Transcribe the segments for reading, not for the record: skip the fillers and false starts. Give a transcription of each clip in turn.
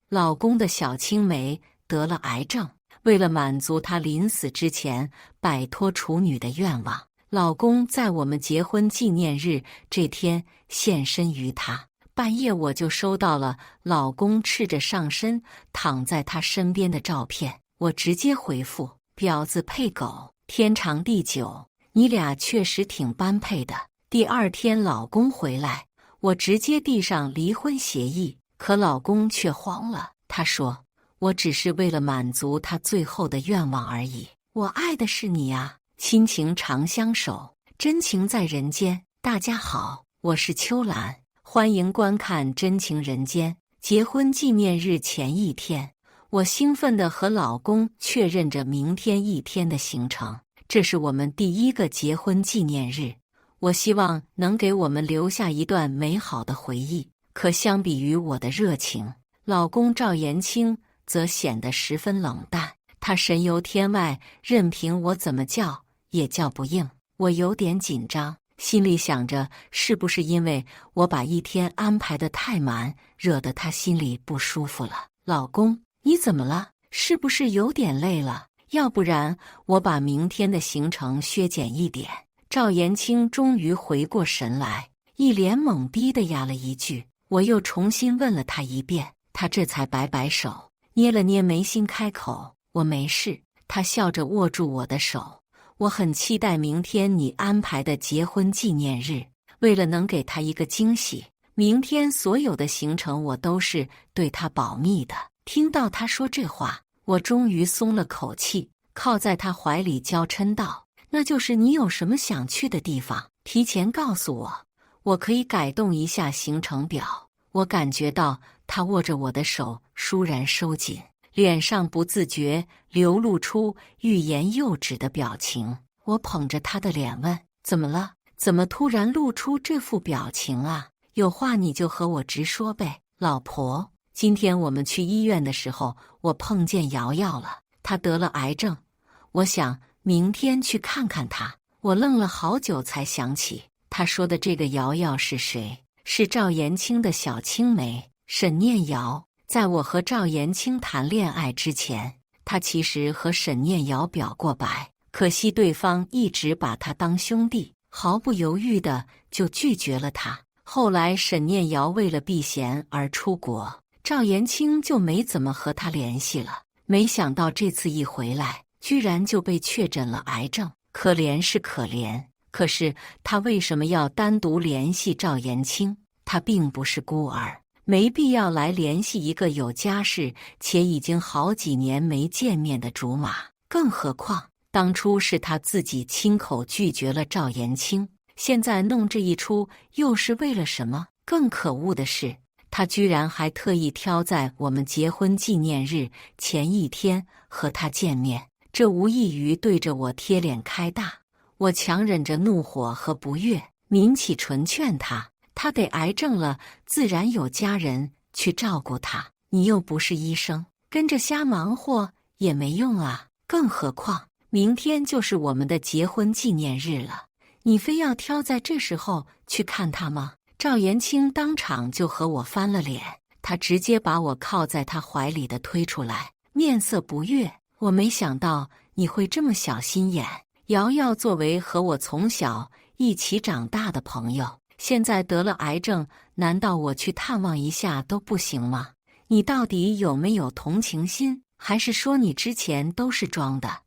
老公的小青梅得了癌症，为了满足她临死之前摆脱处女的愿望，老公在我们结婚纪念日这天现身于她。半夜我就收到了老公赤着上身躺在她身边的照片，我直接回复：婊子配狗，天长地久，你俩确实挺般配的。第二天老公回来，我直接递上离婚协议，可老公却慌了。他说：我只是为了满足他最后的愿望而已，我爱的是你啊，亲情长相守，真情在人间。大家好，我是秋兰，欢迎观看《真情人间》。结婚纪念日前一天，我兴奋地和老公确认着明天一天的行程，这是我们第一个结婚纪念日，我希望能给我们留下一段美好的回忆。可相比于我的热情，老公赵延清则显得十分冷淡，他神游天外，任凭我怎么叫也叫不应。我有点紧张，心里想着是不是因为我把一天安排得太满，惹得他心里不舒服了。老公，你怎么了？是不是有点累了？要不然我把明天的行程削减一点。赵延清终于回过神来，一脸懵逼地压了一句。我又重新问了他一遍，他这才摆摆手，捏了捏眉心开口：我没事。他笑着握住我的手，我很期待明天你安排的结婚纪念日，为了能给他一个惊喜，明天所有的行程我都是对他保密的。听到他说这话，我终于松了口气，靠在他怀里娇嗔道：那就是你有什么想去的地方，提前告诉我，我可以改动一下行程表。我感觉到他握着我的手倏然收紧，脸上不自觉流露出欲言又止的表情。我捧着他的脸问：怎么了？怎么突然露出这副表情啊？有话你就和我直说呗。老婆，今天我们去医院的时候，我碰见瑶瑶了，她得了癌症，我想明天去看看她。我愣了好久才想起，他说的这个瑶瑶是谁？是赵延清的小青梅，沈念瑶。在我和赵延清谈恋爱之前，他其实和沈念瑶表过白，可惜对方一直把他当兄弟，毫不犹豫的就拒绝了他。后来沈念瑶为了避嫌而出国，赵延清就没怎么和他联系了。没想到这次一回来，居然就被确诊了癌症。可怜是可怜，可是他为什么要单独联系赵延清？他并不是孤儿，没必要来联系一个有家室且已经好几年没见面的竹马。更何况当初是他自己亲口拒绝了赵延清，现在弄这一出又是为了什么？更可恶的是，他居然还特意挑在我们结婚纪念日前一天和他见面，这无异于对着我贴脸开大。我强忍着怒火和不悦，抿起唇劝他，他得癌症了，自然有家人去照顾他，你又不是医生，跟着瞎忙活也没用啊。更何况明天就是我们的结婚纪念日了，你非要挑在这时候去看他吗？赵延清当场就和我翻了脸，他直接把我靠在他怀里的推出来，面色不悦。我没想到你会这么小心眼，瑶瑶作为和我从小一起长大的朋友，现在得了癌症，难道我去探望一下都不行吗？你到底有没有同情心？还是说你之前都是装的？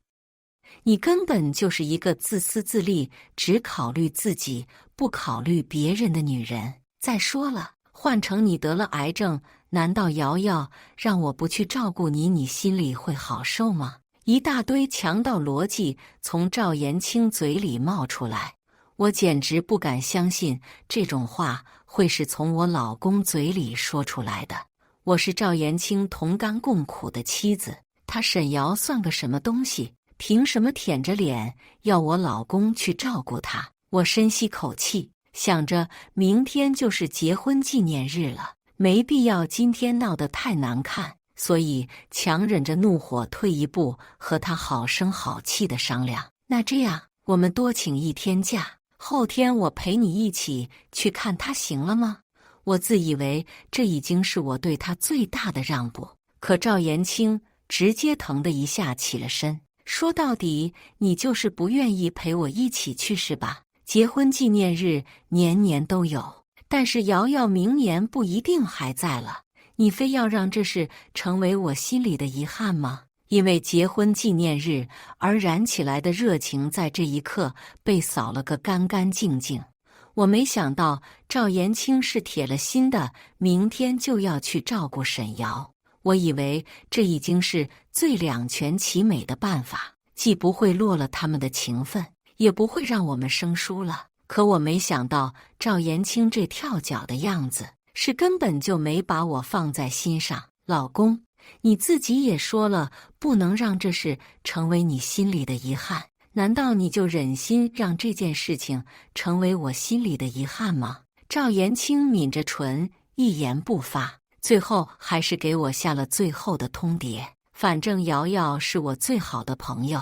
你根本就是一个自私自利，只考虑自己不考虑别人的女人。再说了，换成你得了癌症，难道瑶瑶让我不去照顾你，你心里会好受吗？一大堆强盗逻辑从赵延清嘴里冒出来，我简直不敢相信这种话会是从我老公嘴里说出来的。我是赵延清同甘共苦的妻子，他沈瑶算个什么东西？凭什么舔着脸要我老公去照顾他？我深吸口气，想着明天就是结婚纪念日了，没必要今天闹得太难看，所以强忍着怒火退一步，和他好声好气地商量。那这样，我们多请一天假，后天我陪你一起去看他，行了吗？我自以为这已经是我对他最大的让步，可赵延清直接腾的一下起了身，说到底你就是不愿意陪我一起去是吧？结婚纪念日年年都有，但是瑶瑶明年不一定还在了，你非要让这事成为我心里的遗憾吗？因为结婚纪念日而燃起来的热情在这一刻被扫了个干干净净。我没想到赵延清是铁了心的，明天就要去照顾沈瑶。我以为这已经是最两全其美的办法，既不会落了他们的情分，也不会让我们生疏了。可我没想到赵延清这跳脚的样子，是根本就没把我放在心上。老公，你自己也说了，不能让这事成为你心里的遗憾。难道你就忍心让这件事情成为我心里的遗憾吗？赵延清抿着唇，一言不发，最后还是给我下了最后的通牒。反正瑶瑶是我最好的朋友，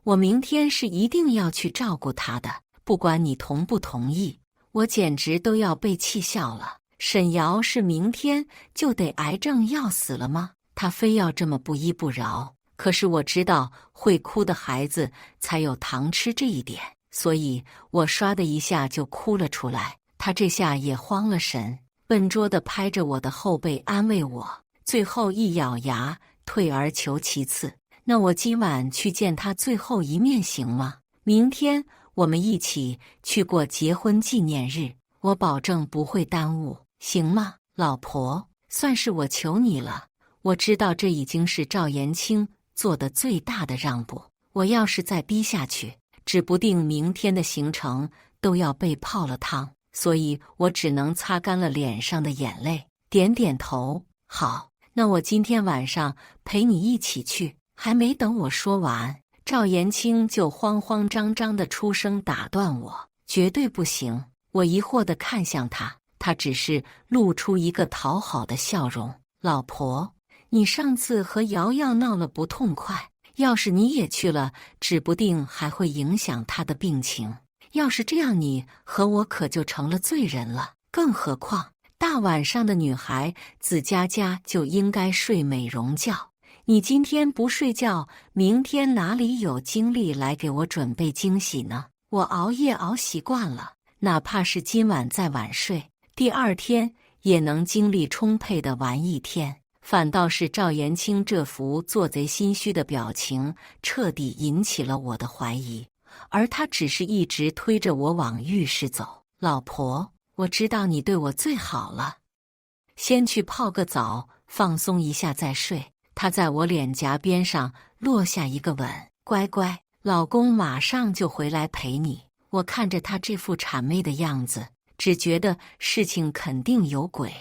我明天是一定要去照顾她的，不管你同不同意。我简直都要被气笑了。沈瑶是明天就得癌症要死了吗？她非要这么不依不饶。可是我知道会哭的孩子才有糖吃这一点，所以我唰的一下就哭了出来。他这下也慌了神，笨拙地拍着我的后背安慰我，最后一咬牙退而求其次，那我今晚去见他最后一面行吗？明天我们一起去过结婚纪念日，我保证不会耽误，行吗？老婆，算是我求你了。我知道这已经是赵延清做的最大的让步，我要是再逼下去，指不定明天的行程都要被泡了汤，所以我只能擦干了脸上的眼泪，点点头。好，那我今天晚上陪你一起去。还没等我说完，赵延清就慌慌张张地出声打断我，绝对不行。我疑惑地看向他，他只是露出一个讨好的笑容。老婆，你上次和瑶瑶闹了不痛快，要是你也去了，指不定还会影响她的病情。要是这样，你和我可就成了罪人了。更何况，大晚上的女孩子家家就应该睡美容觉。你今天不睡觉，明天哪里有精力来给我准备惊喜呢？我熬夜熬习惯了，哪怕是今晚再晚睡，第二天也能精力充沛地玩一天。反倒是赵延清这副做贼心虚的表情，彻底引起了我的怀疑，而他只是一直推着我往浴室走。老婆，我知道你对我最好了，先去泡个澡，放松一下再睡。他在我脸颊边上落下一个吻，乖乖，老公马上就回来陪你。我看着他这副谄媚的样子，只觉得事情肯定有鬼。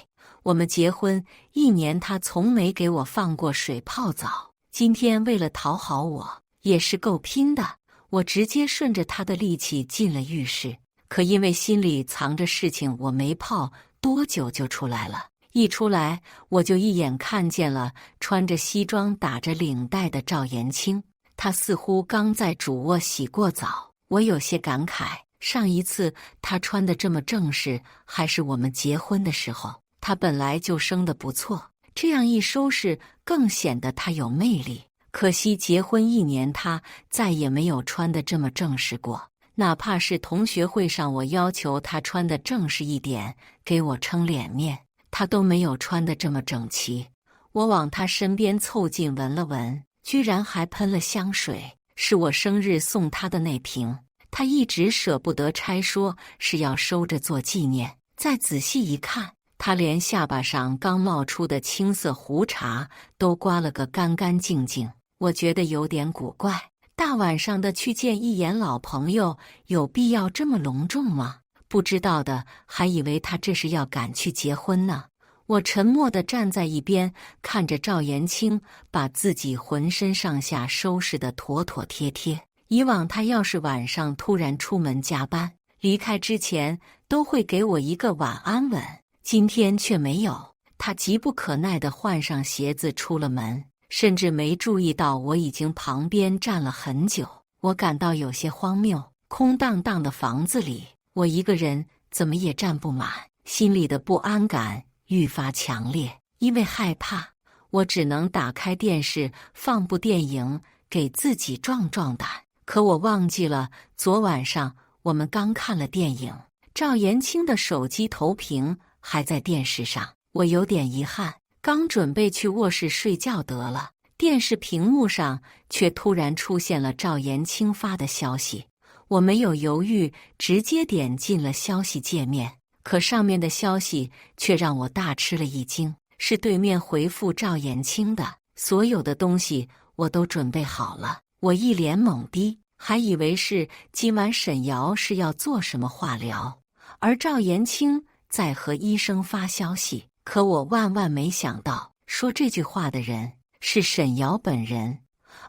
我们结婚1年，他从没给我放过水泡澡，今天为了讨好我，也是够拼的。我直接顺着他的力气进了浴室，可因为心里藏着事情，我没泡多久就出来了。一出来，我就一眼看见了穿着西装打着领带的赵延清，他似乎刚在主卧洗过澡。我有些感慨，上一次他穿得这么正式，还是我们结婚的时候。他本来就生得不错，这样一收拾更显得他有魅力。可惜结婚1年，他再也没有穿得这么正式过。哪怕是同学会上，我要求他穿得正式一点，给我撑脸面，他都没有穿得这么整齐。我往他身边凑近闻了闻，居然还喷了香水，是我生日送他的那瓶。他一直舍不得拆，说是要收着做纪念。再仔细一看，他连下巴上刚冒出的青色胡茬都刮了个干干净净，我觉得有点古怪。大晚上的去见一眼老朋友，有必要这么隆重吗？不知道的还以为他这是要赶去结婚呢。我沉默地站在一边，看着赵延清把自己浑身上下收拾得妥妥帖帖。以往他要是晚上突然出门加班，离开之前都会给我一个晚安吻，今天却没有。他急不可耐地换上鞋子出了门，甚至没注意到我已经旁边站了很久。我感到有些荒谬，空荡荡的房子里，我一个人怎么也站不满。心里的不安感愈发强烈。因为害怕，我只能打开电视放部电影给自己壮壮胆。可我忘记了，昨晚上我们刚看了电影，赵延清的手机投屏还在电视上。我有点遗憾，刚准备去卧室睡觉得了，电视屏幕上却突然出现了赵延清发的消息。我没有犹豫，直接点进了消息界面。可上面的消息却让我大吃了一惊，是对面回复赵延清的。所有的东西我都准备好了，我一脸懵逼，还以为是今晚沈瑶是要做什么化疗，而赵延清在和医生发消息。可我万万没想到，说这句话的人是沈瑶本人，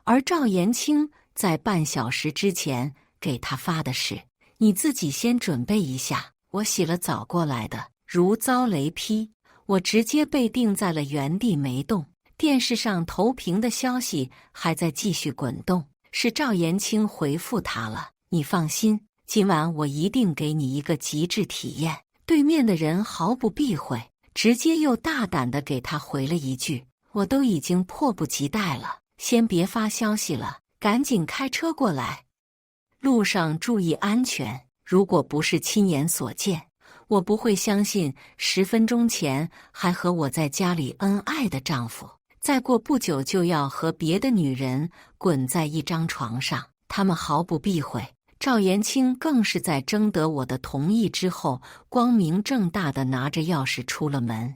而赵延清在半小时之前给他发的是：“你自己先准备一下。”我洗了澡过来的，如遭雷劈，我直接被定在了原地没动。电视上投屏的消息还在继续滚动，是赵延清回复他了：“你放心，今晚我一定给你一个极致体验。”对面的人毫不避讳，直接又大胆地给他回了一句：“我都已经迫不及待了，先别发消息了，赶紧开车过来，路上注意安全。”如果不是亲眼所见，我不会相信10分钟前还和我在家里恩爱的丈夫，再过不久就要和别的女人滚在一张床上。他们毫不避讳，赵延清更是在征得我的同意之后，光明正大地拿着钥匙出了门。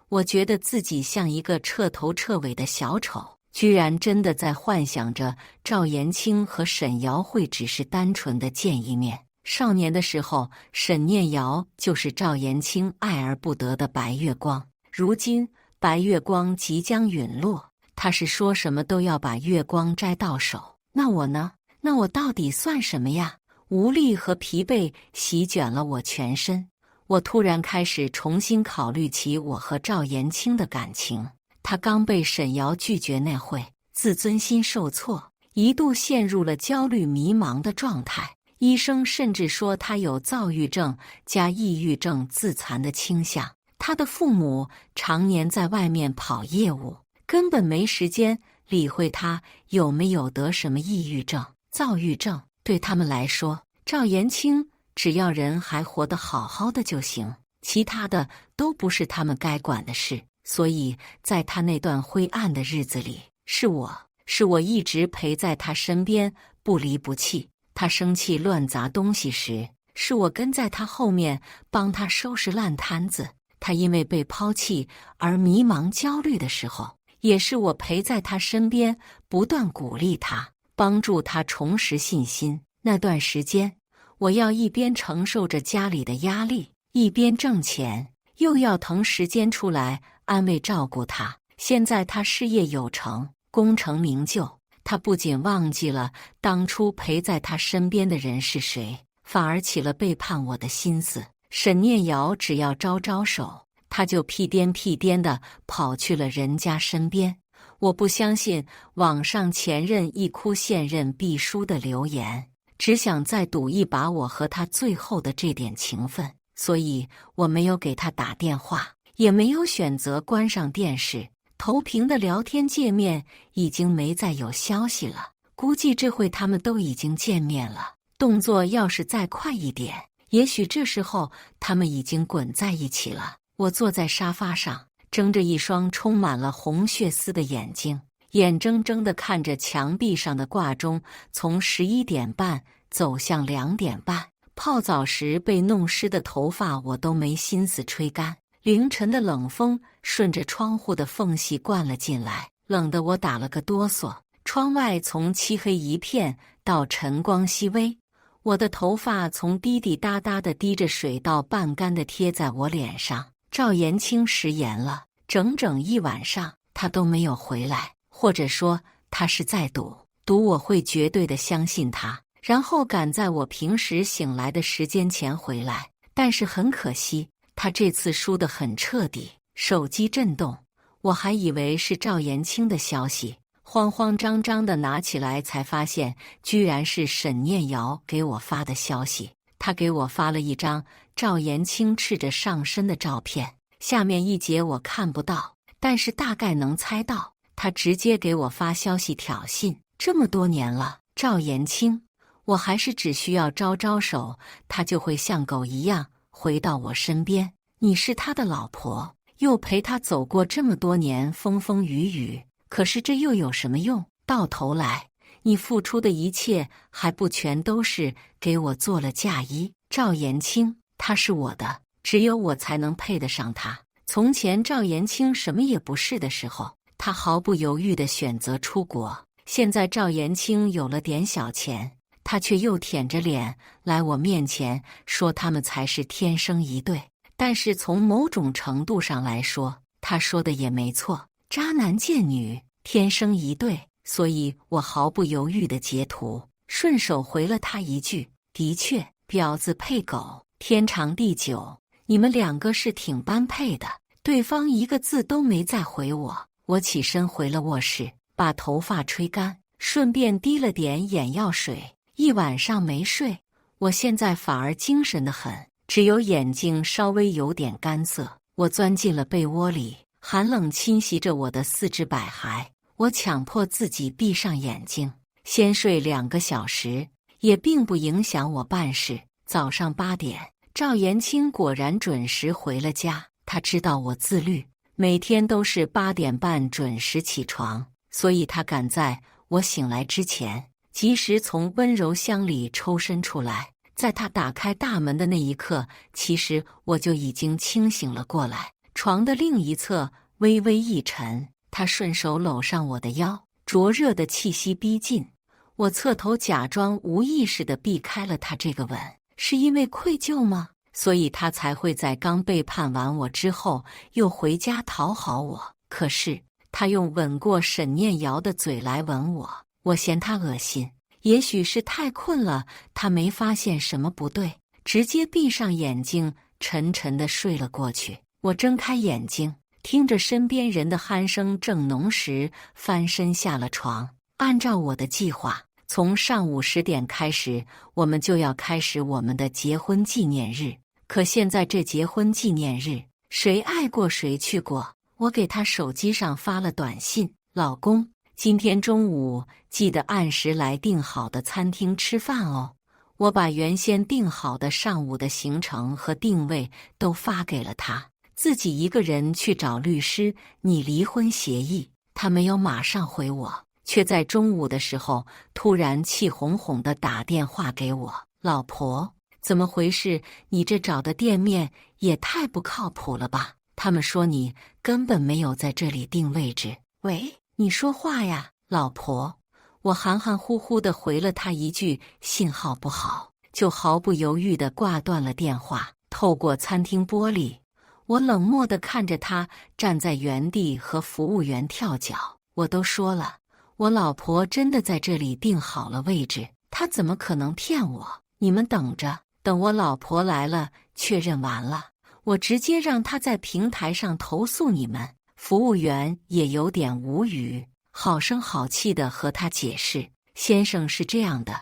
我觉得自己像一个彻头彻尾的小丑，居然真的在幻想着赵延清和沈瑶会只是单纯的见一面。少年的时候，沈念瑶就是赵延清爱而不得的白月光。如今白月光即将陨落，他是说什么都要把月光摘到手。那我呢？那我到底算什么呀？无力和疲惫席卷了我全身。我突然开始重新考虑起我和赵延清的感情。他刚被沈瑶拒绝那会，自尊心受挫，一度陷入了焦虑迷茫的状态。医生甚至说他有躁郁症加抑郁症自残的倾向。他的父母常年在外面跑业务，根本没时间理会他有没有得什么抑郁症、躁郁症。对他们来说，赵延清只要人还活得好好的就行，其他的都不是他们该管的事。所以在他那段灰暗的日子里，是我一直陪在他身边，不离不弃。他生气乱砸东西时，是我跟在他后面帮他收拾烂摊子；他因为被抛弃而迷茫焦虑的时候，也是我陪在他身边，不断鼓励他，帮助他重拾信心。那段时间，我要一边承受着家里的压力，一边挣钱，又要腾时间出来安慰照顾他。现在他事业有成，功成名就，他不仅忘记了当初陪在他身边的人是谁，反而起了背叛我的心思。沈念瑶只要招招手，他就屁颠屁颠地跑去了人家身边。我不相信网上前任一哭现任必输的留言，只想再赌一把我和他最后的这点情分，所以我没有给他打电话，也没有选择关上电视。投屏的聊天界面已经没再有消息了，估计这会他们都已经见面了。动作要是再快一点，也许这时候他们已经滚在一起了。我坐在沙发上，睁着一双充满了红血丝的眼睛，眼睁睁地看着墙壁上的挂钟从11点半走向2点半。泡澡时被弄湿的头发我都没心思吹干。凌晨的冷风顺着窗户的缝隙灌了进来，冷得我打了个哆嗦。窗外从漆黑一片到晨光熹微，我的头发从滴滴答答的滴着水到半干的贴在我脸上。赵延清食言了，整整一晚上他都没有回来，或者说他是在赌我会绝对的相信他，然后赶在我平时醒来的时间前回来。但是很可惜，他这次输得很彻底。手机震动，我还以为是赵延清的消息，慌慌张张地拿起来，才发现居然是沈念瑶给我发的消息。他给我发了一张赵延清赤着上身的照片，下面一节我看不到，但是大概能猜到。他直接给我发消息挑衅，这么多年了，赵延清，我还是只需要招招手，他就会像狗一样回到我身边。你是他的老婆，又陪他走过这么多年风风雨雨，可是这又有什么用？到头来，你付出的一切还不全都是给我做了嫁衣？赵延清，他是我的，只有我才能配得上他。从前赵延清什么也不是的时候，他毫不犹豫地选择出国。现在赵延清有了点小钱，他却又舔着脸来我面前说他们才是天生一对。但是从某种程度上来说，他说的也没错，渣男贱女，天生一对。所以我毫不犹豫地截图，顺手回了他一句：的确，婊子配狗，天长地久，你们两个是挺般配的。对方一个字都没再回我。我起身回了卧室，把头发吹干，顺便滴了点眼药水。一晚上没睡，我现在反而精神得很，只有眼睛稍微有点干涩。我钻进了被窝里，寒冷侵袭着我的四肢百骸。我强迫自己闭上眼睛，先睡2个小时，也并不影响我办事。早上8点，赵延清果然准时回了家。他知道我自律，每天都是8点半准时起床，所以他赶在我醒来之前，及时从温柔乡里抽身出来。在他打开大门的那一刻，其实我就已经清醒了过来。床的另一侧微微一沉，他顺手搂上我的腰，灼热的气息逼近。我侧头假装无意识地避开了他这个吻，是因为愧疚吗？所以他才会在刚背叛完我之后又回家讨好我。可是他用吻过沈念瑶的嘴来吻我，我嫌他恶心。也许是太困了，他没发现什么不对，直接闭上眼睛，沉沉地睡了过去。我睁开眼睛，听着身边人的鼾声正浓时，翻身下了床。按照我的计划，从上午10点开始，我们就要开始我们的结婚纪念日。可现在这结婚纪念日，谁爱过谁去过？我给他手机上发了短信：老公，今天中午记得按时来订好的餐厅吃饭哦。我把原先订好的上午的行程和定位都发给了他，自己一个人去找律师拟离婚协议。他没有马上回我，却在中午的时候突然气哄哄地打电话给我：老婆，怎么回事？你这找的店面也太不靠谱了吧？他们说你根本没有在这里定位置。喂，你说话呀，老婆。我含含糊糊地回了他一句信号不好，就毫不犹豫地挂断了电话。透过餐厅玻璃，我冷漠地看着他站在原地和服务员跳脚。我都说了，我老婆真的在这里订好了位置，她怎么可能骗我？你们等着，等我老婆来了，确认完了，我直接让她在平台上投诉你们。服务员也有点无语，好声好气地和他解释：先生，是这样的，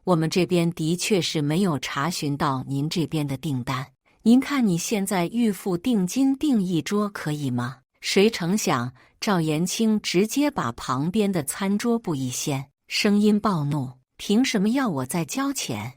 我们这边的确是没有查询到您这边的订单，您看你现在预付定金订一桌可以吗？谁成想赵延清直接把旁边的餐桌布一掀，声音暴怒：凭什么要我再交钱？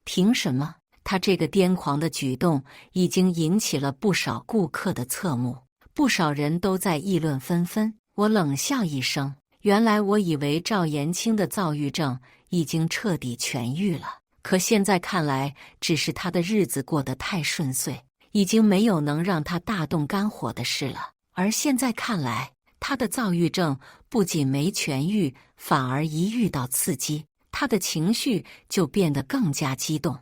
凭什么？他这个癫狂的举动已经引起了不少顾客的侧目，不少人都在议论纷纷。我冷笑一声，原来我以为赵延清的躁郁症已经彻底痊愈了，可现在看来，只是他的日子过得太顺遂，已经没有能让他大动肝火的事了。而现在看来，他的躁郁症不仅没痊愈，反而一遇到刺激，他的情绪就变得更加激动。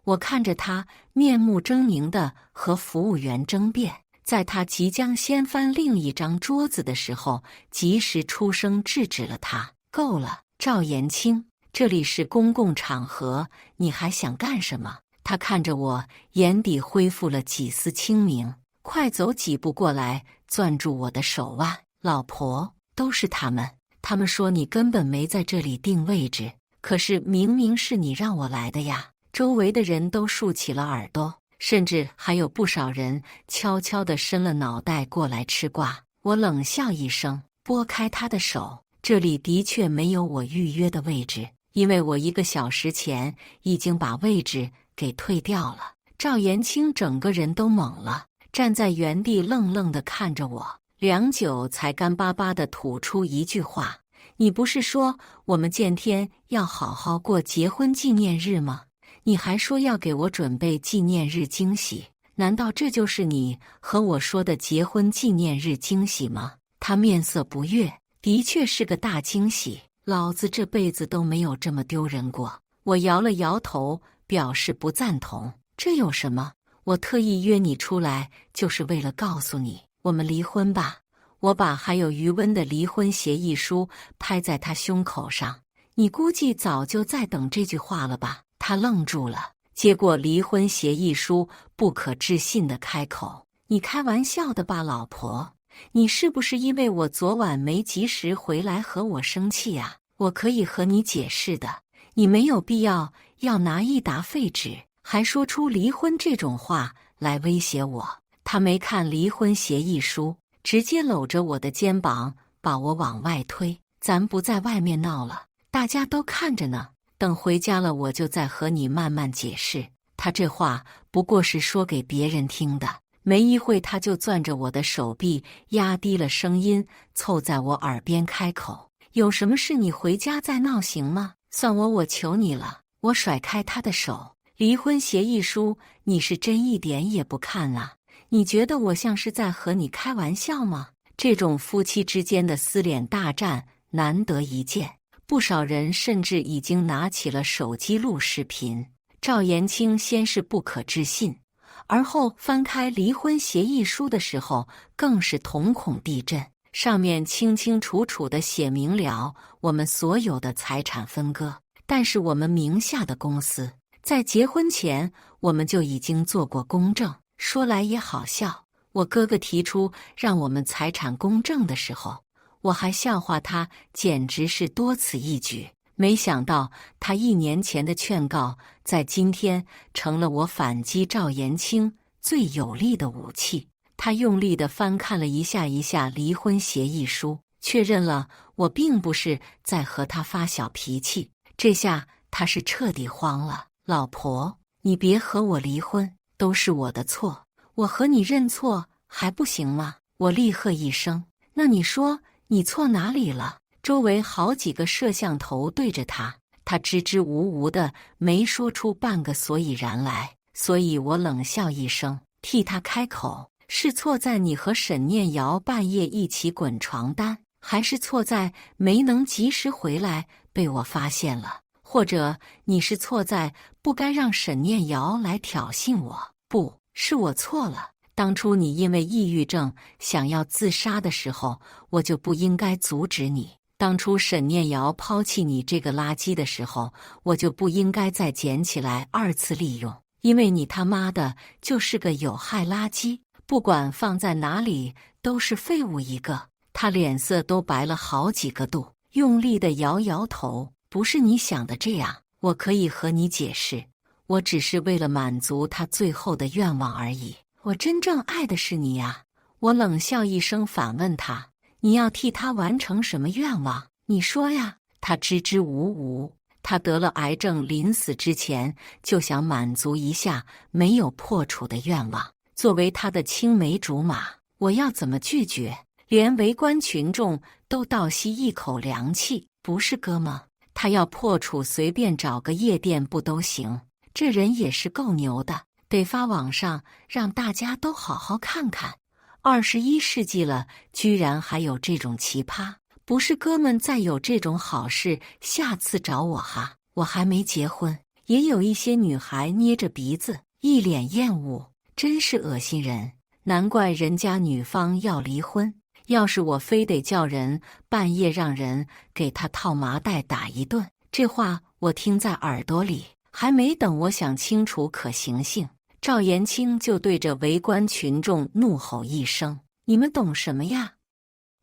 我看着他面目狰狞地和服务员争辩，在他即将掀翻另一张桌子的时候，及时出声制止了他。够了，赵延清，这里是公共场合，你还想干什么？他看着我，眼底恢复了几丝清明，快走几步过来，攥住我的手腕。老婆，都是他们说你根本没在这里定位置，可是明明是你让我来的呀。周围的人都竖起了耳朵，甚至还有不少人悄悄地伸了脑袋过来吃瓜。我冷笑一声，拨开他的手，这里的确没有我预约的位置，因为我1个小时前已经把位置给退掉了。赵延清整个人都懵了，站在原地愣愣地看着我，良久才干巴巴地吐出一句话：“你不是说我们见天要好好过结婚纪念日吗？你还说要给我准备纪念日惊喜，难道这就是你和我说的结婚纪念日惊喜吗？”他面色不悦，的确是个大惊喜，老子这辈子都没有这么丢人过。我摇了摇头，表示不赞同。这有什么？我特意约你出来，就是为了告诉你，我们离婚吧。我把还有余温的离婚协议书拍在他胸口上，你估计早就在等这句话了吧？他愣住了，接过离婚协议书，不可置信地开口：“你开玩笑的吧，老婆？你是不是因为我昨晚没及时回来和我生气啊？我可以和你解释的，你没有必要拿一沓废纸，还说出离婚这种话来威胁我。”他没看离婚协议书，直接搂着我的肩膀把我往外推：“咱不在外面闹了，大家都看着呢，等回家了我就再和你慢慢解释。”他这话不过是说给别人听的。没一会他就攥着我的手臂，压低了声音，凑在我耳边开口：“有什么事你回家再闹行吗？算我求你了。”我甩开他的手：“离婚协议书你是真一点也不看啊？你觉得我像是在和你开玩笑吗？这种夫妻之间的撕脸大战难得一见，不少人甚至已经拿起了手机录视频。”赵延清先是不可置信，而后翻开离婚协议书的时候更是瞳孔地震，上面清清楚楚地写明了我们所有的财产分割。但是我们名下的公司在结婚前我们就已经做过公证。说来也好笑，我哥哥提出让我们财产公证的时候，我还笑话他简直是多此一举。没想到他1年前的劝告，在今天成了我反击赵延清最有力的武器。他用力地翻看了一下离婚协议书，确认了我并不是在和他发小脾气。这下他是彻底慌了：“老婆，你别和我离婚，都是我的错，我和你认错还不行吗？”我厉喝一声：“那你说你错哪里了？”周围好几个摄像头对着他，他支支吾吾的没说出半个所以然来，所以我冷笑一声，替他开口：“是错在你和沈念瑶半夜一起滚床单，还是错在没能及时回来被我发现了？或者你是错在不该让沈念瑶来挑衅我？不是我错了。当初你因为抑郁症想要自杀的时候，我就不应该阻止你。当初沈念瑶抛弃你这个垃圾的时候，我就不应该再捡起来2次利用，因为你他妈的就是个有害垃圾，不管放在哪里都是废物一个。”他脸色都白了好几个度，用力的摇摇头：“不是你想的这样，我可以和你解释，我只是为了满足他最后的愿望而已。我真正爱的是你呀。”我冷笑一声反问他：“你要替他完成什么愿望？你说呀？”他支支吾吾。他得了癌症，临死之前就想满足一下没有破除的愿望。作为他的青梅竹马，我要怎么拒绝？连围观群众都倒吸一口凉气。不是哥吗？他要破处，随便找个夜店不都行？这人也是够牛的，得发网上让大家都好好看看。21世纪了，居然还有这种奇葩！不是哥们再有这种好事，下次找我哈。我还没结婚。也有一些女孩捏着鼻子，一脸厌恶，真是恶心人。难怪人家女方要离婚。要是我非得叫人半夜让人给他套麻袋打一顿，这话我听在耳朵里，还没等我想清楚可行性，赵延清就对着围观群众怒吼一声：“你们懂什么呀？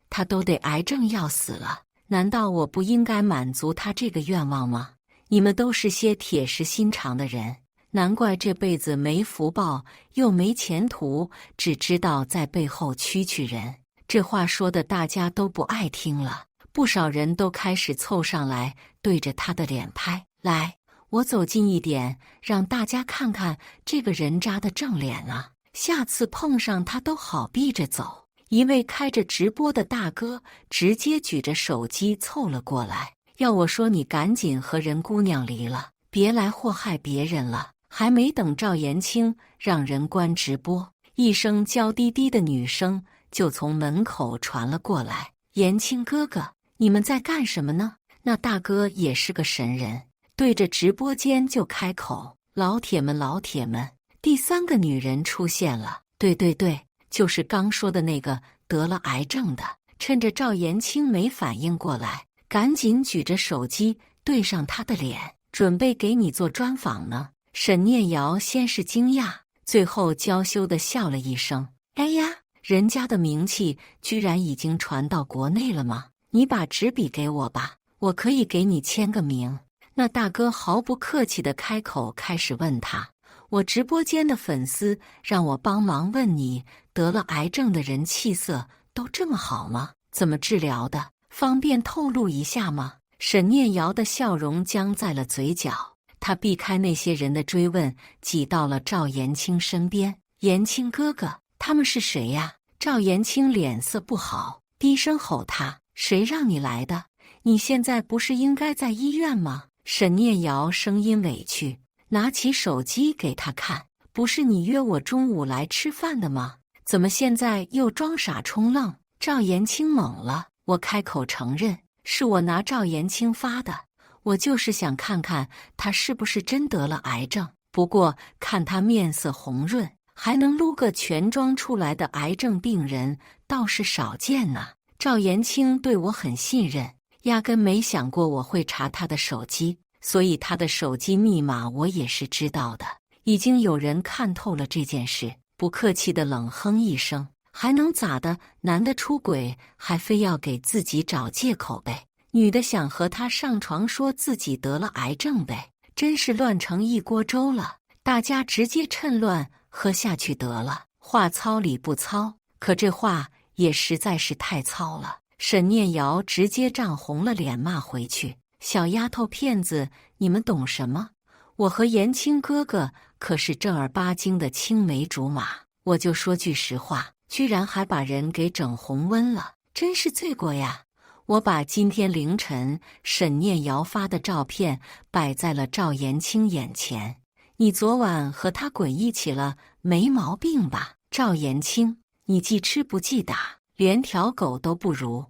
他都得癌症要死了，难道我不应该满足他这个愿望吗？你们都是些铁石心肠的人，难怪这辈子没福报，又没前途，只知道在背后蛐蛐人。这话说的大家都不爱听了，不少人都开始凑上来，对着他的脸拍。来，我走近一点，让大家看看这个人渣的正脸啊！下次碰上他都好避着走。一位开着直播的大哥直接举着手机凑了过来，要我说你赶紧和人姑娘离了，别来祸害别人了。还没等赵延清让人关直播，一声娇滴滴的女声就从门口传了过来：“延清哥哥，你们在干什么呢？”那大哥也是个神人，对着直播间就开口：“老铁们，老铁们！”第三个女人出现了，对，就是刚说的那个得了癌症的。趁着赵延清没反应过来，赶紧举着手机对上他的脸，准备给你做专访呢。沈念瑶先是惊讶，最后娇羞地笑了一声：“哎呀，人家的名气居然已经传到国内了吗？你把纸笔给我吧，我可以给你签个名。”那大哥毫不客气地开口，开始问他：“我直播间的粉丝让我帮忙问你，得了癌症的人气色都这么好吗？怎么治疗的？方便透露一下吗？”沈念瑶的笑容僵在了嘴角。他避开那些人的追问，挤到了赵延清身边。“延清哥哥，他们是谁呀？”赵延清脸色不好，低声吼他：“谁让你来的？你现在不是应该在医院吗？”沈念瑶声音委屈，拿起手机给他看：“不是你约我中午来吃饭的吗？怎么现在又装傻充愣？”赵延清懵了：“我开口承认，是我拿赵延清发的。我就是想看看他是不是真得了癌症，不过看他面色红润，还能撸个全妆出来的癌症病人倒是少见呢。”赵延清对我很信任，压根没想过我会查他的手机，所以他的手机密码我也是知道的。已经有人看透了这件事，不客气地冷哼一声：“还能咋的？男的出轨还非要给自己找借口呗。女的想和他上床，说自己得了癌症呗，真是乱成一锅粥了。大家直接趁乱喝下去得了。话糙理不糙，可这话也实在是太糙了。”沈念瑶直接涨红了脸骂回去：“小丫头片子，你们懂什么？我和延清哥哥可是正儿八经的青梅竹马，我就说句实话，居然还把人给整红温了，真是罪过呀！”我把今天凌晨沈念瑶发的照片摆在了赵延清眼前：“你昨晚和他滚一起了，没毛病吧？”赵延清，你记吃不记打，连条狗都不如。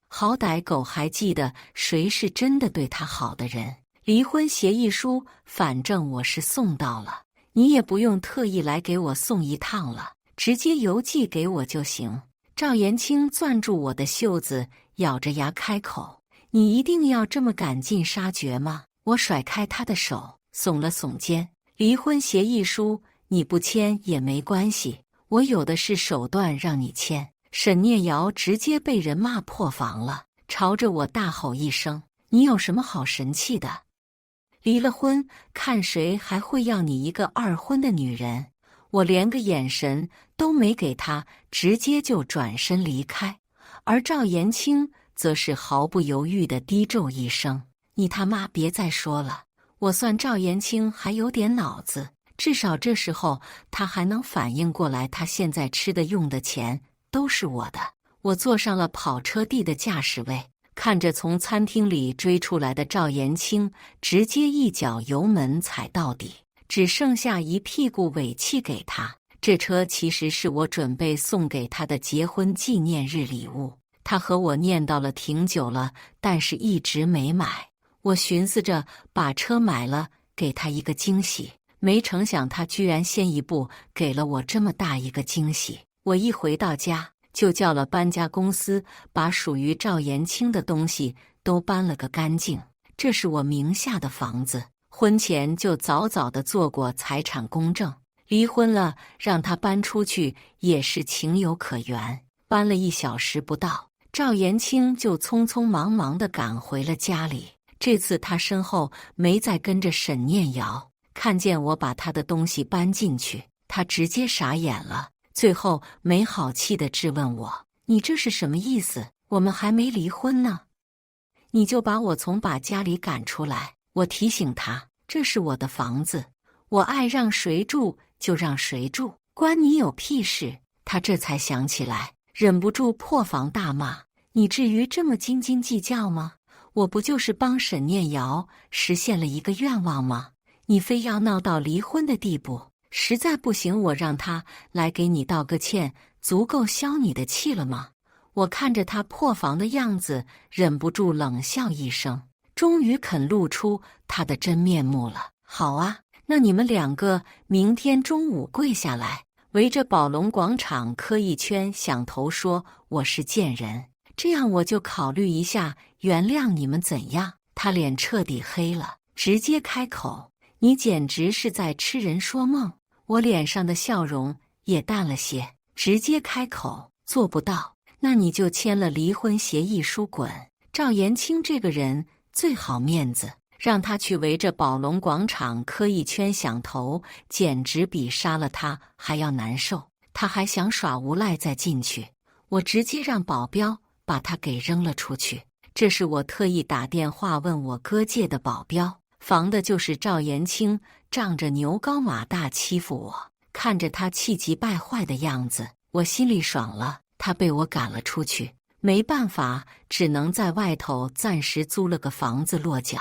好歹狗还记得谁是真的对他好的人。离婚协议书，反正我是送到了，你也不用特意来给我送一趟了，直接邮寄给我就行。赵延清攥住我的袖子，咬着牙开口：“你一定要这么赶尽杀绝吗？”我甩开他的手，耸了耸肩：“离婚协议书你不签也没关系，我有的是手段让你签。”沈念瑶直接被人骂破防了，朝着我大吼一声：“你有什么好神气的？离了婚，看谁还会要你一个二婚的女人？”我连个眼神都没给他，直接就转身离开。而赵延清则是毫不犹豫地低咒一声：“你他妈别再说了！”我算赵延清还有点脑子，至少这时候他还能反应过来，他现在吃的用的钱都是我的。我坐上了跑车帝的驾驶位，看着从餐厅里追出来的赵延清，直接一脚油门踩到底，只剩下一屁股尾气给他。这车其实是我准备送给他的结婚纪念日礼物，他和我念叨了挺久了，但是一直没买。我寻思着把车买了，给他一个惊喜，没成想他居然先一步给了我这么大一个惊喜。我一回到家，就叫了搬家公司，把属于赵延清的东西都搬了个干净。这是我名下的房子，婚前就早早地做过财产公证，离婚了让他搬出去也是情有可原。搬了1小时不到，赵延清就匆匆忙忙地赶回了家里。这次他身后没再跟着沈念瑶，看见我把他的东西搬进去，他直接傻眼了，最后没好气地质问我：“你这是什么意思？我们还没离婚呢，你就把我从家里赶出来？”我提醒他：“这是我的房子，我爱让谁住就让谁住，关你有屁事？”他这才想起来，忍不住破防大骂：“你至于这么斤斤计较吗？我不就是帮沈念瑶实现了一个愿望吗？你非要闹到离婚的地步，实在不行我让他来给你道个歉，足够消你的气了吗？”我看着他破防的样子，忍不住冷笑一声，终于肯露出他的真面目了。好啊，那你们两个明天中午跪下来，围着宝龙广场磕一圈，响头说我是贱人，这样我就考虑一下原谅你们怎样？他脸彻底黑了，直接开口：“你简直是在痴人说梦！”我脸上的笑容也淡了些，直接开口：“做不到，那你就签了离婚协议书滚！赵延清这个人最好面子，让他去围着宝龙广场磕一圈响头，简直比杀了他还要难受。他还想耍无赖再进去，我直接让保镖把他给扔了出去。这是我特意打电话问我哥借的保镖，防的就是赵延清仗着牛高马大欺负我。看着他气急败坏的样子，我心里爽了。他被我赶了出去，没办法，只能在外头暂时租了个房子落脚。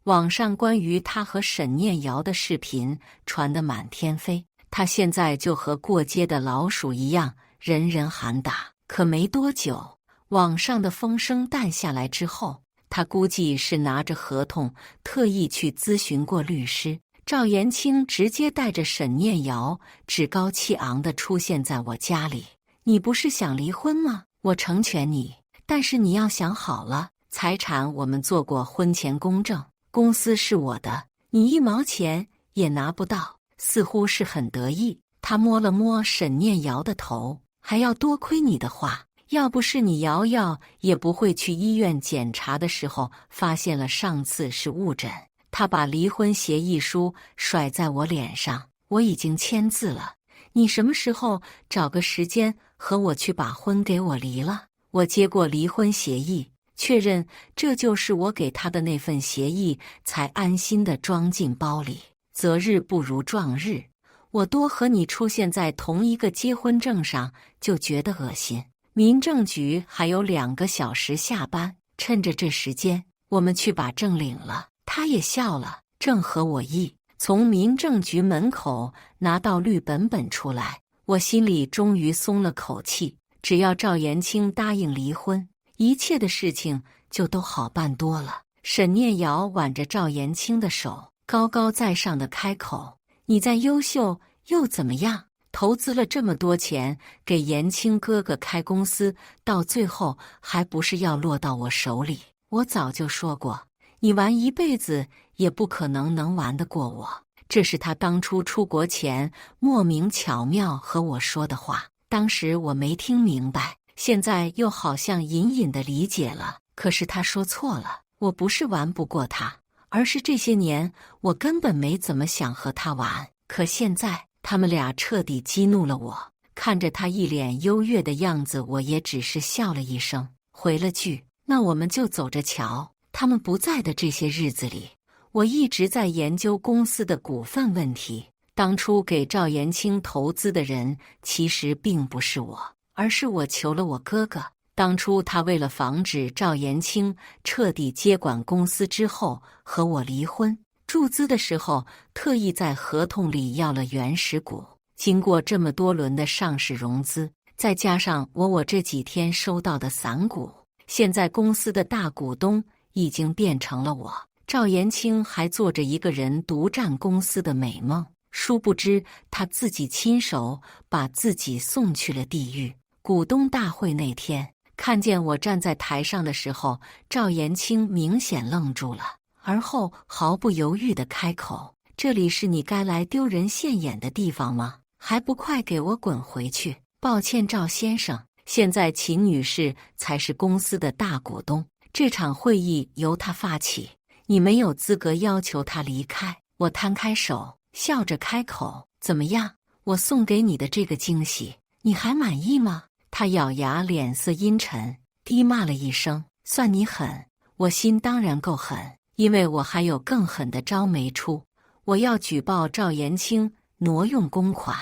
网上关于他和沈念瑶的视频传得满天飞，他现在就和过街的老鼠一样，人人喊打。可没多久，网上的风声淡下来之后，他估计是拿着合同特意去咨询过律师。赵延清直接带着沈念瑶趾高气昂地出现在我家里。你不是想离婚吗？我成全你，但是你要想好了，财产我们做过婚前公证，公司是我的，你1毛钱也拿不到。似乎是很得意，他摸了摸沈念瑶的头，还要多亏你的话，要不是你瑶瑶也不会去医院检查的时候发现了上次是误诊。他把离婚协议书甩在我脸上，我已经签字了，你什么时候找个时间和我去把婚给我离了？我接过离婚协议，确认这就是我给他的那份协议，才安心地装进包里。择日不如撞日，我多和你出现在同一个结婚证上就觉得恶心。民政局还有2个小时下班，趁着这时间，我们去把证领了。他也笑了，正合我意。从民政局门口拿到绿本本出来，我心里终于松了口气。只要赵延清答应离婚，一切的事情就都好办多了。沈念瑶挽着赵延清的手，高高在上的开口：“你再优秀又怎么样？投资了这么多钱给延清哥哥开公司，到最后还不是要落到我手里？我早就说过，你玩一辈子也不可能玩得过我。”这是他当初出国前莫名巧妙和我说的话，当时我没听明白，现在又好像隐隐的理解了。可是他说错了，我不是玩不过他，而是这些年我根本没怎么想和他玩。可现在他们俩彻底激怒了我，看着他一脸优越的样子，我也只是笑了一声，回了句：“那我们就走着瞧。”他们不在的这些日子里，我一直在研究公司的股份问题。当初给赵延清投资的人其实并不是我，而是我求了我哥哥。当初他为了防止赵延清彻底接管公司之后和我离婚，注资的时候特意在合同里要了原始股。经过这么多轮的上市融资，再加上我这几天收到的散股，现在公司的大股东已经变成了我。赵延清还做着一个人独占公司的美梦，殊不知他自己亲手把自己送去了地狱。股东大会那天，看见我站在台上的时候，赵延清明显愣住了，而后毫不犹豫地开口：“这里是你该来丢人现眼的地方吗？还不快给我滚回去！”抱歉，赵先生，现在秦女士才是公司的大股东，这场会议由她发起，你没有资格要求她离开。我摊开手，笑着开口：“怎么样？我送给你的这个惊喜，你还满意吗？”他咬牙，脸色阴沉，低骂了一声：“算你狠。”我心当然够狠，因为我还有更狠的招没出。我要举报赵延清挪用公款。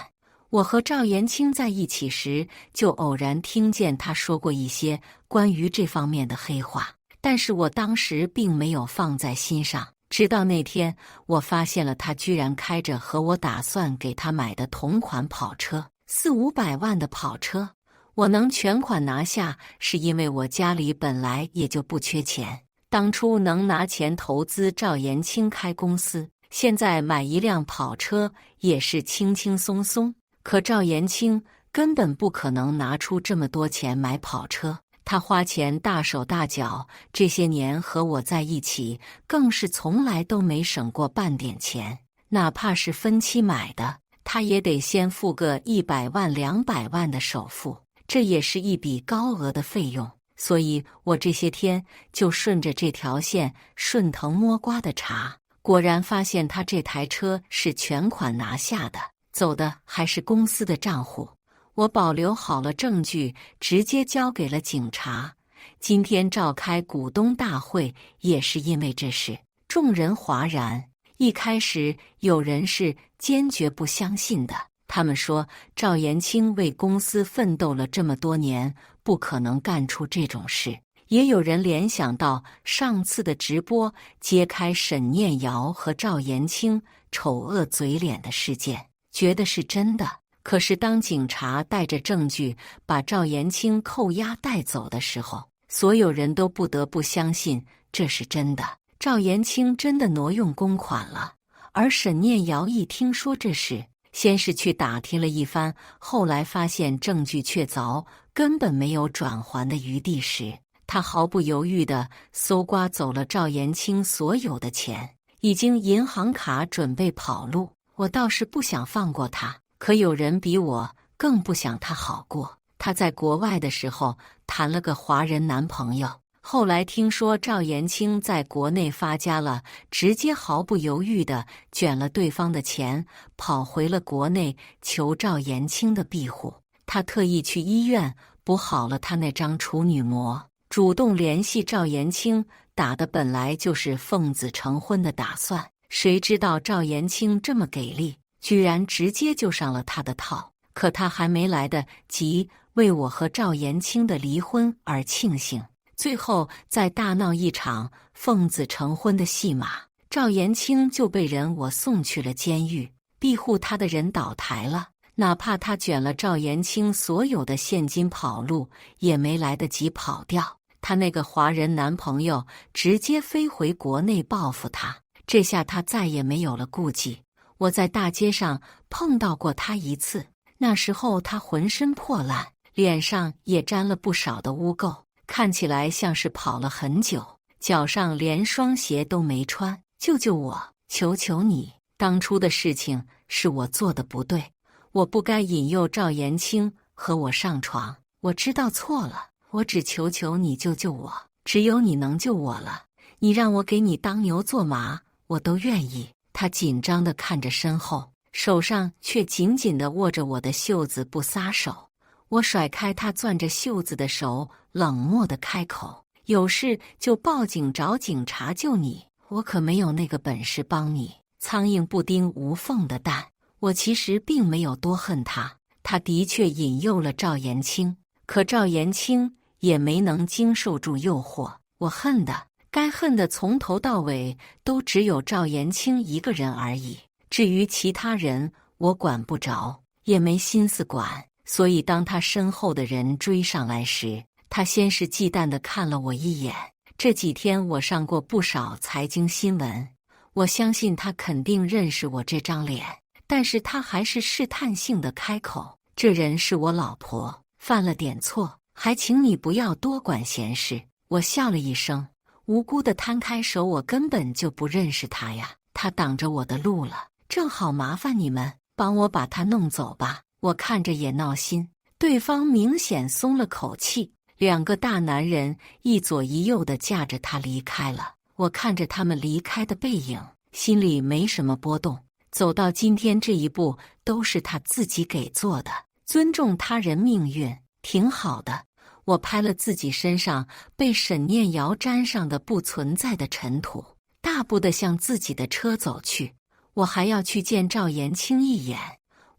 我和赵延清在一起时，就偶然听见他说过一些关于这方面的黑话，但是我当时并没有放在心上。直到那天，我发现了他居然开着和我打算给他买的同款跑车，400-500万的跑车。我能全款拿下，是因为我家里本来也就不缺钱，当初能拿钱投资赵延清开公司，现在买一辆跑车也是轻轻松松。可赵延清根本不可能拿出这么多钱买跑车，他花钱大手大脚，这些年和我在一起，更是从来都没省过半点钱，哪怕是分期买的，他也得先付个100万、200万的首付。这也是一笔高额的费用，所以我这些天就顺着这条线顺藤摸瓜的查，果然发现他这台车是全款拿下的，走的还是公司的账户。我保留好了证据，直接交给了警察。今天召开股东大会也是因为这事，众人哗然。一开始有人是坚决不相信的。他们说赵延清为公司奋斗了这么多年，不可能干出这种事。也有人联想到上次的直播揭开沈念瑶和赵延清丑恶嘴脸的事件，觉得是真的。可是当警察带着证据把赵延清扣押带走的时候，所有人都不得不相信这是真的。赵延清真的挪用公款了。而沈念瑶一听说这事，先是去打听了一番，后来发现证据确凿，根本没有转圜的余地时，他毫不犹豫地搜刮走了赵延清所有的钱，已经银行卡准备跑路。我倒是不想放过他，可有人比我更不想他好过。他在国外的时候谈了个华人男朋友，后来听说赵延清在国内发家了，直接毫不犹豫地卷了对方的钱，跑回了国内求赵延清的庇护。他特意去医院补好了他那张处女膜，主动联系赵延清，打的本来就是奉子成婚的打算。谁知道赵延清这么给力，居然直接就上了他的套。可他还没来得及为我和赵延清的离婚而庆幸，最后再大闹一场奉子成婚的戏码，赵延清就被我送去了监狱。庇护他的人倒台了，哪怕他卷了赵延清所有的现金跑路，也没来得及跑掉。他那个华人男朋友直接飞回国内报复他，这下他再也没有了顾忌。我在大街上碰到过他一次，那时候他浑身破烂，脸上也沾了不少的污垢，看起来像是跑了很久，脚上连双鞋都没穿。救救我，求求你！当初的事情是我做的不对，我不该引诱赵延清和我上床，我知道错了，我只求求你救救我，只有你能救我了，你让我给你当牛做马，我都愿意。他紧张地看着身后，手上却紧紧地握着我的袖子不撒手。我甩开他攥着袖子的手，冷漠地开口：“有事就报警找警察救你，我可没有那个本事帮你。”苍蝇不叮无缝的蛋，我其实并没有多恨他，他的确引诱了赵延清，可赵延清也没能经受住诱惑。我恨的，该恨的从头到尾都只有赵延清一个人而已。至于其他人，我管不着，也没心思管。所以当他身后的人追上来时，他先是忌惮地看了我一眼。这几天我上过不少财经新闻，我相信他肯定认识我这张脸，但是他还是试探性地开口：“这人是我老婆，犯了点错，还请你不要多管闲事。”我笑了一声，无辜地摊开手：“我根本就不认识他呀，他挡着我的路了，正好麻烦你们帮我把他弄走吧。”我看着也闹心，对方明显松了口气，两个大男人一左一右地架着他离开了。我看着他们离开的背影，心里没什么波动。走到今天这一步，都是他自己给做的。尊重他人命运，挺好的。我拍了自己身上被沈念瑶沾上的不存在的尘土，大步地向自己的车走去。我还要去见赵延清一眼，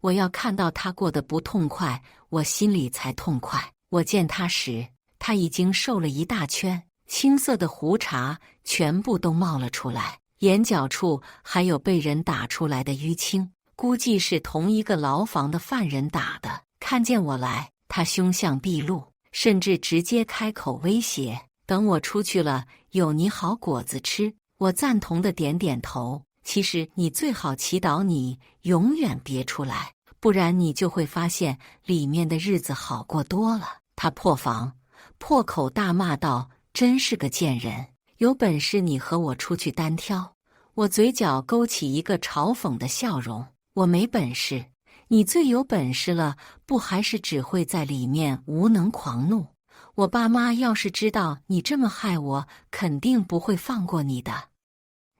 我要看到他过得不痛快，我心里才痛快。我见他时，他已经瘦了一大圈，青色的胡茬全部都冒了出来，眼角处还有被人打出来的淤青，估计是同一个牢房的犯人打的。看见我来，他凶相毕露，甚至直接开口威胁，等我出去了，有你好果子吃。我赞同的点点头。其实你最好祈祷你永远别出来，不然你就会发现里面的日子好过多了。他破防，破口大骂道：真是个贱人，有本事你和我出去单挑。我嘴角勾起一个嘲讽的笑容。我没本事，你最有本事了，不还是只会在里面无能狂怒？我爸妈要是知道你这么害我，肯定不会放过你的。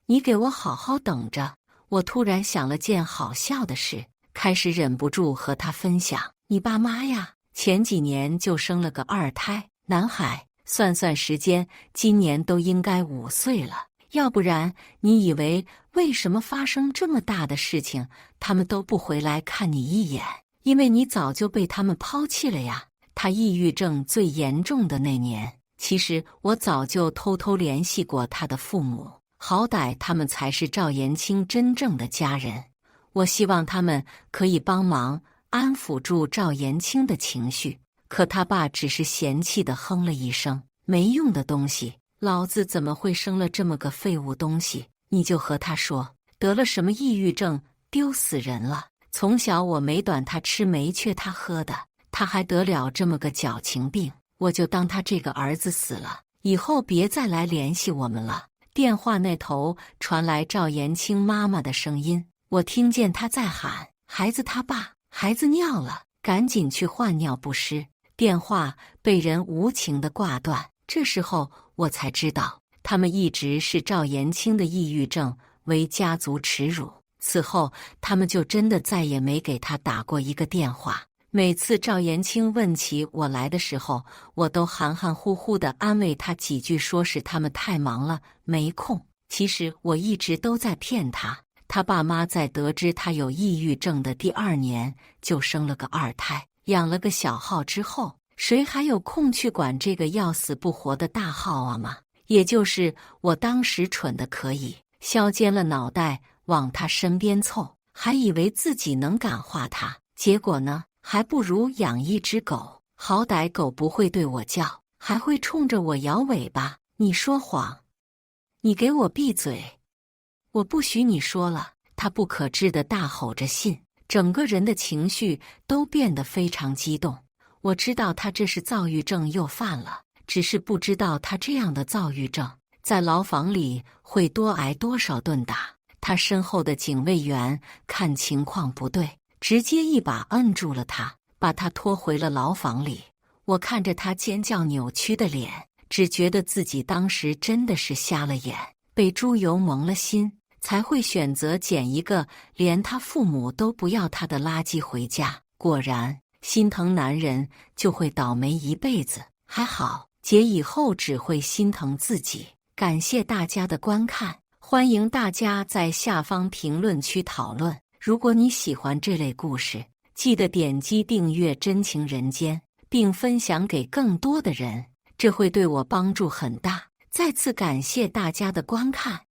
你给我好好等着。我突然想了件好笑的事，开始忍不住和他分享。你爸妈呀，前几年就生了个二胎男孩，算算时间，今年都应该5岁了。要不然你以为为什么发生这么大的事情，他们都不回来看你一眼？因为你早就被他们抛弃了呀。他抑郁症最严重的那年，其实我早就偷偷联系过他的父母，好歹他们才是赵延清真正的家人。我希望他们可以帮忙安抚住赵延清的情绪，可他爸只是嫌弃地哼了一声：没用的东西，老子怎么会生了这么个废物东西？你就和他说得了什么抑郁症，丢死人了。从小我没短他吃，没缺他喝的，他还得了这么个矫情病，我就当他这个儿子死了，以后别再来联系我们了。电话那头传来赵延清妈妈的声音，我听见她在喊：孩子他爸，孩子尿了，赶紧去换尿不湿。电话被人无情地挂断。这时候我才知道，他们一直视赵延清的抑郁症为家族耻辱。此后他们就真的再也没给他打过一个电话。每次赵延清问起我来的时候，我都含含糊糊地安慰他几句，说是他们太忙了，没空。其实我一直都在骗他。他爸妈在得知他有抑郁症的第2年就生了个二胎，养了个小号之后，谁还有空去管这个要死不活的大号啊嘛？也就是我当时蠢得可以，削尖了脑袋往他身边凑，还以为自己能感化他。结果呢？还不如养一只狗，好歹狗不会对我叫，还会冲着我摇尾巴。你说谎！你给我闭嘴！我不许你说了！他不可置地大吼着信，整个人的情绪都变得非常激动。我知道他这是躁郁症又犯了，只是不知道他这样的躁郁症在牢房里会多挨多少顿打。他身后的警卫员看情况不对，直接一把摁住了他，把他拖回了牢房里。我看着他尖叫扭曲的脸，只觉得自己当时真的是瞎了眼，被猪油蒙了心，才会选择捡一个连他父母都不要他的垃圾回家。果然，心疼男人就会倒霉一辈子。还好，姐以后只会心疼自己。感谢大家的观看，欢迎大家在下方评论区讨论。如果你喜欢这类故事，记得点击订阅《真情人间》，并分享给更多的人，这会对我帮助很大。再次感谢大家的观看。